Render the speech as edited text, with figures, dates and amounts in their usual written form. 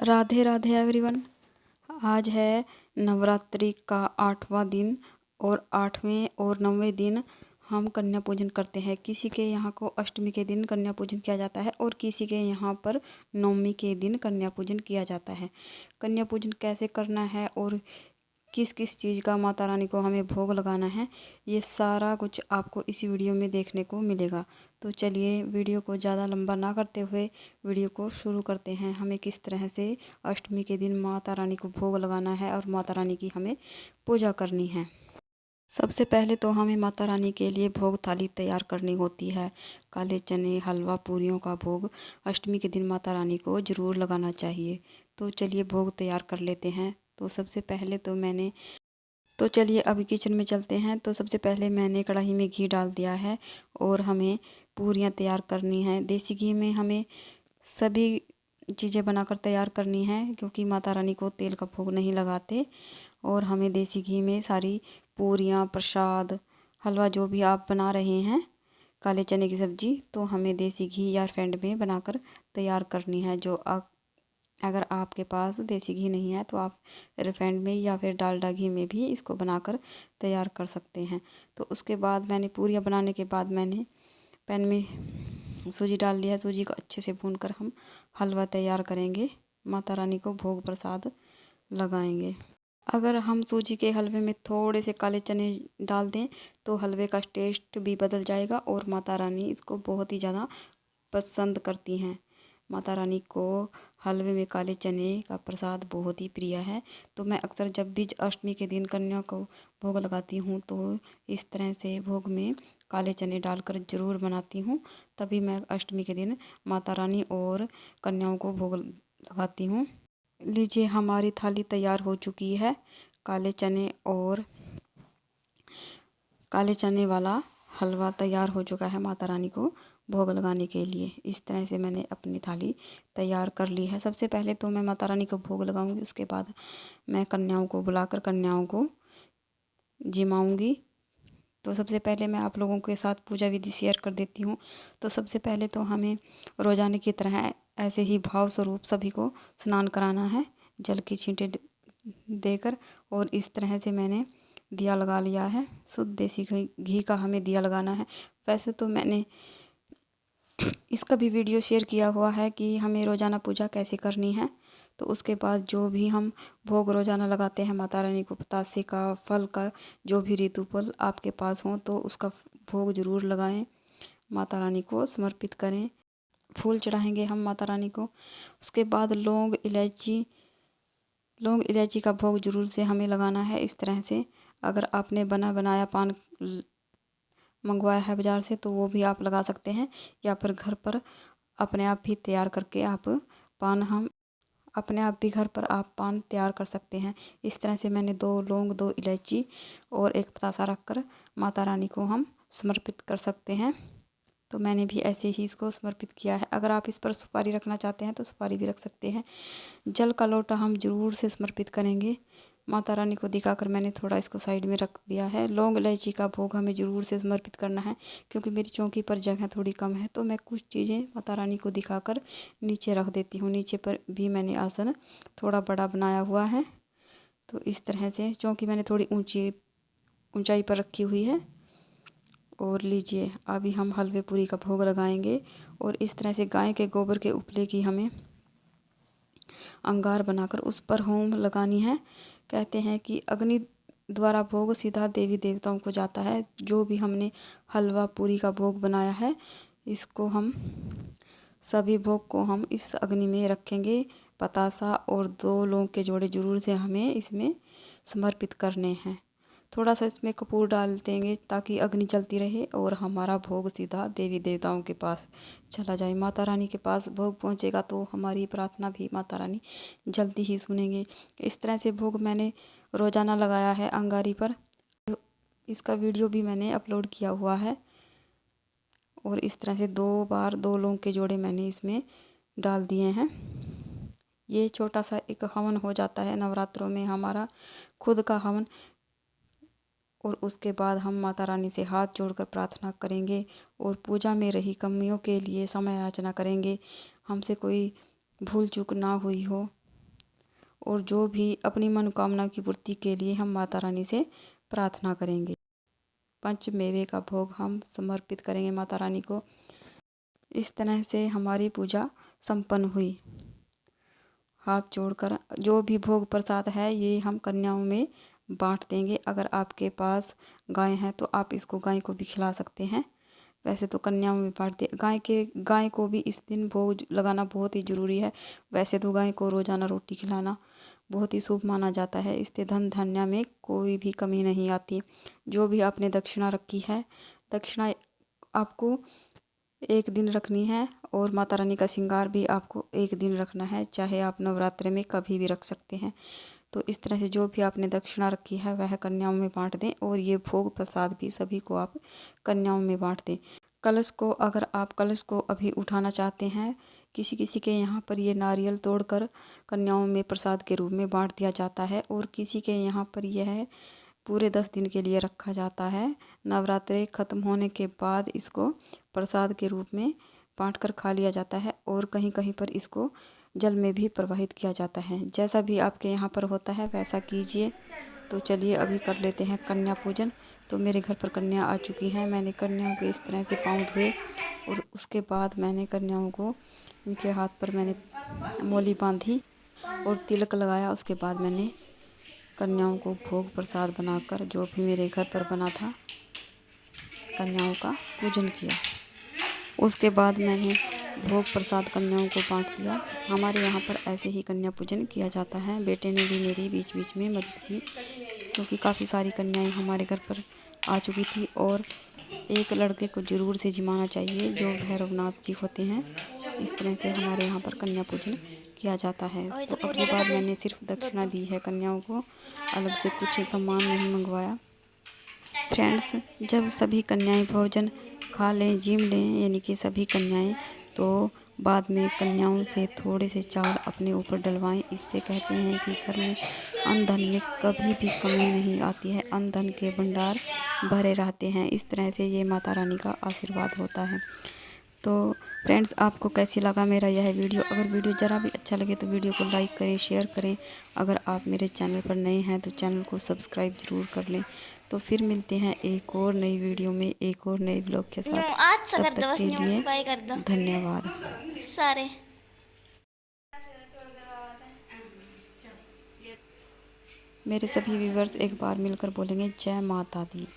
Radhe Radhe everyone. आज है नवरात्रि का 8वां दिन और 8वें और 9वें दिन हम कन्या पूजन करते हैं। किसी के यहाँ को अष्टमी के दिन कन्या पूजन किया जाता है और किसी के यहाँ पर नवमी के दिन कन्या पूजन किया जाता है। कन्या पूजन कैसे करना है और किस किस चीज़ का माता रानी को हमें भोग लगाना है, ये सारा कुछ आपको इसी वीडियो में देखने को मिलेगा। तो चलिए वीडियो को ज़्यादा लंबा ना करते हुए वीडियो को शुरू करते हैं। हमें किस तरह से अष्टमी के दिन माता रानी को भोग लगाना है और माता रानी की हमें पूजा करनी है। सबसे पहले तो हमें माता रानी के लिए भोग थाली तैयार करनी होती है। काले चने, हलवा, पूरियों का भोग अष्टमी के दिन माता रानी को ज़रूर लगाना चाहिए। तो चलिए भोग तैयार कर लेते हैं। तो सबसे पहले तो चलिए अभी किचन में चलते हैं। तो सबसे पहले मैंने कढ़ाई में घी डाल दिया है और हमें पूरियाँ तैयार करनी हैं। देसी घी में हमें सभी चीज़ें बनाकर तैयार करनी हैं, क्योंकि माता रानी को तेल का भोग नहीं लगाते। और हमें देसी घी में सारी पूरियाँ, प्रसाद, हलवा जो भी आप बना रहे हैं, काले चने की सब्ज़ी, तो हमें देसी घी या रिफाइंड में बनाकर तैयार करनी है। अगर आपके पास देसी घी नहीं है तो आप रिफाइंड में या फिर डालडा घी में भी इसको बनाकर तैयार कर सकते हैं। तो उसके बाद मैंने पूरियाँ बनाने के बाद मैंने पैन में सूजी डाल लिया। सूजी को अच्छे से भूनकर हम हलवा तैयार करेंगे, माता रानी को भोग प्रसाद लगाएंगे। अगर हम सूजी के हलवे में थोड़े से काले चने डाल दें तो हलवे का टेस्ट भी बदल जाएगा और माता रानी इसको बहुत ही ज़्यादा पसंद करती हैं। माता रानी को हलवे में काले चने का प्रसाद बहुत ही प्रिय है। तो मैं अक्सर जब भी अष्टमी के दिन कन्या को भोग लगाती हूँ तो इस तरह से भोग में काले चने डालकर ज़रूर बनाती हूँ। तभी मैं अष्टमी के दिन माता रानी और कन्याओं को भोग लगाती हूँ। लीजिए हमारी थाली तैयार हो चुकी है। काले चने वाला हलवा तैयार हो चुका है माता रानी को भोग लगाने के लिए। इस तरह से मैंने अपनी थाली तैयार कर ली है। सबसे पहले तो मैं माता रानी को भोग लगाऊंगी, उसके बाद मैं कन्याओं को बुलाकर कन्याओं को जिमाऊंगी। तो सबसे पहले मैं आप लोगों के साथ पूजा विधि शेयर कर देती हूँ। तो सबसे पहले तो हमें रोजाने की तरह ऐसे ही भाव स्वरूप सभी को स्नान कराना है, जल की छींटे देकर। और इस तरह से मैंने दिया लगा लिया है। शुद्ध देसी घी का हमें दिया लगाना है। वैसे तो मैंने इसका भी वीडियो शेयर किया हुआ है कि हमें रोज़ाना पूजा कैसे करनी है। तो उसके बाद जो भी हम भोग रोज़ाना लगाते हैं माता रानी को, बतासे का, फल का, जो भी ऋतु फल आपके पास हो तो उसका भोग ज़रूर लगाएं, माता रानी को समर्पित करें। फूल चढ़ाएंगे हम माता रानी को। उसके बाद लौंग इलायची का भोग ज़रूर से हमें लगाना है। इस तरह से अगर आपने बना बनाया पान मंगवाया है बाज़ार से तो वो भी आप लगा सकते हैं, या फिर घर पर अपने आप भी तैयार करके हम अपने आप भी घर पर आप पान तैयार कर सकते हैं। इस तरह से मैंने 2 लौंग, 2 इलायची और एक पतासा रखकर माता रानी को हम समर्पित कर सकते हैं। तो मैंने भी ऐसे ही इसको समर्पित किया है। अगर आप इस पर सुपारी रखना चाहते हैं तो सुपारी भी रख सकते हैं। जल का लोटा हम ज़रूर से समर्पित करेंगे। माता रानी को दिखाकर मैंने थोड़ा इसको साइड में रख दिया है। लौंग इलायची का भोग हमें ज़रूर से समर्पित करना है, क्योंकि मेरी चौकी पर जगह थोड़ी कम है तो मैं कुछ चीज़ें माता रानी को दिखाकर नीचे रख देती हूँ। नीचे पर भी मैंने आसन थोड़ा बड़ा बनाया हुआ है। तो इस तरह से चौकी मैंने थोड़ी ऊंचाई पर रखी हुई है। और लीजिए अभी हम हलवे पूरी का भोग लगाएंगे। और इस तरह से गाय के गोबर के उपले की हमें अंगार बनाकर उस पर होम लगानी है। कहते हैं कि अग्नि द्वारा भोग सीधा देवी देवताओं को जाता है। जो भी हमने हलवा पूरी का भोग बनाया है, इसको हम सभी भोग को हम इस अग्नि में रखेंगे। पतासा और 2 लौंग के जोड़े ज़रूर से हमें इसमें समर्पित करने हैं। थोड़ा सा इसमें कपूर डाल देंगे ताकि अग्नि जलती रहे और हमारा भोग सीधा देवी देवताओं के पास चला जाए। माता रानी के पास भोग पहुंचेगा तो हमारी प्रार्थना भी माता रानी जल्दी ही सुनेंगे। इस तरह से भोग मैंने रोज़ाना लगाया है अंगारी पर। इसका वीडियो भी मैंने अपलोड किया हुआ है। और इस तरह से 2 बार 2 लौंग के जोड़े मैंने इसमें डाल दिए हैं। ये छोटा सा एक हवन हो जाता है नवरात्रों में, हमारा खुद का हवन। और उसके बाद हम माता रानी से हाथ जोड़कर प्रार्थना करेंगे और पूजा में रही कमियों के लिए समय याचना करेंगे। हमसे कोई भूल चूक ना हुई हो और जो भी अपनी मनोकामना की पूर्ति के लिए हम माता रानी से प्रार्थना करेंगे। पंचमेवे का भोग हम समर्पित करेंगे माता रानी को। इस तरह से हमारी पूजा संपन्न हुई। हाथ जोड़कर जो भी भोग प्रसाद है ये हम कन्याओं में बांट देंगे। अगर आपके पास गाय है तो आप इसको गाय को भी खिला सकते हैं। वैसे तो कन्याओं में बांट दे। गाय को भी इस दिन भोग लगाना बहुत ही ज़रूरी है। वैसे तो गाय को रोज़ाना रोटी खिलाना बहुत ही शुभ माना जाता है। इससे धन धान्य में कोई भी कमी नहीं आती। जो भी आपने दक्षिणा रखी है, दक्षिणा आपको एक दिन रखनी है और माता रानी का श्रृंगार भी आपको एक दिन रखना है, चाहे आप नवरात्रि में कभी भी रख सकते हैं। तो इस तरह से जो भी आपने दक्षिणा रखी है वह कन्याओं में बांट दें और ये भोग प्रसाद भी सभी को आप कन्याओं में बांट दें। कलश को अगर आप कलश को अभी उठाना चाहते हैं, किसी किसी के यहाँ पर ये नारियल तोड़कर कन्याओं में प्रसाद के रूप में बांट दिया जाता है और किसी के यहाँ पर यह पूरे 10 दिन के लिए रखा जाता है। नवरात्रि ख़त्म होने के बाद इसको प्रसाद के रूप में बांट कर खा लिया जाता है और कहीं कहीं पर इसको जल में भी प्रवाहित किया जाता है। जैसा भी आपके यहाँ पर होता है वैसा कीजिए। तो चलिए अभी कर लेते हैं कन्या पूजन। तो मेरे घर पर कन्या आ चुकी हैं। मैंने कन्याओं के इस तरह से पाँव धोए और उसके बाद मैंने कन्याओं को इनके हाथ पर मैंने मोली बांधी और तिलक लगाया। उसके बाद मैंने कन्याओं को भोग प्रसाद बनाकर जो भी मेरे घर पर बना था कन्याओं का पूजन किया। उसके बाद मैंने भोग प्रसाद कन्याओं को बांट दिया। हमारे यहाँ पर ऐसे ही कन्या पूजन किया जाता है। बेटे ने भी मेरी बीच बीच में मदद की क्योंकि काफ़ी सारी कन्याएं हमारे घर पर आ चुकी थी और एक लड़के को ज़रूर से जिमाना चाहिए जो भैरवनाथ जी होते हैं। इस तरह से हमारे यहाँ पर कन्या पूजन किया जाता है। तो अब की बार मैंने सिर्फ दक्षिणा दी है कन्याओं को, अलग से कुछ सामान नहीं मंगवाया। फ्रेंड्स, जब सभी कन्याएं भोजन खा लें, जिम लें, यानी कि सभी कन्याएं, तो बाद में कन्याओं से थोड़े से चावल अपने ऊपर डलवाएं। इससे कहते हैं कि घर में अन्न धन में कभी भी कमी नहीं आती है, अन्न धन के भंडार भरे रहते हैं। इस तरह से ये माता रानी का आशीर्वाद होता है। तो फ्रेंड्स, आपको कैसी लगा मेरा यह वीडियो? अगर वीडियो ज़रा भी अच्छा लगे तो वीडियो को लाइक करें, शेयर करें। अगर आप मेरे चैनल पर नए हैं तो चैनल को सब्सक्राइब ज़रूर कर लें। तो फिर मिलते हैं एक और नई वीडियो में एक और नए ब्लॉग के साथ। तब तक के लिए धन्यवाद। सारे मेरे सभी व्यूवर्स एक बार मिलकर बोलेंगे जय माता दी।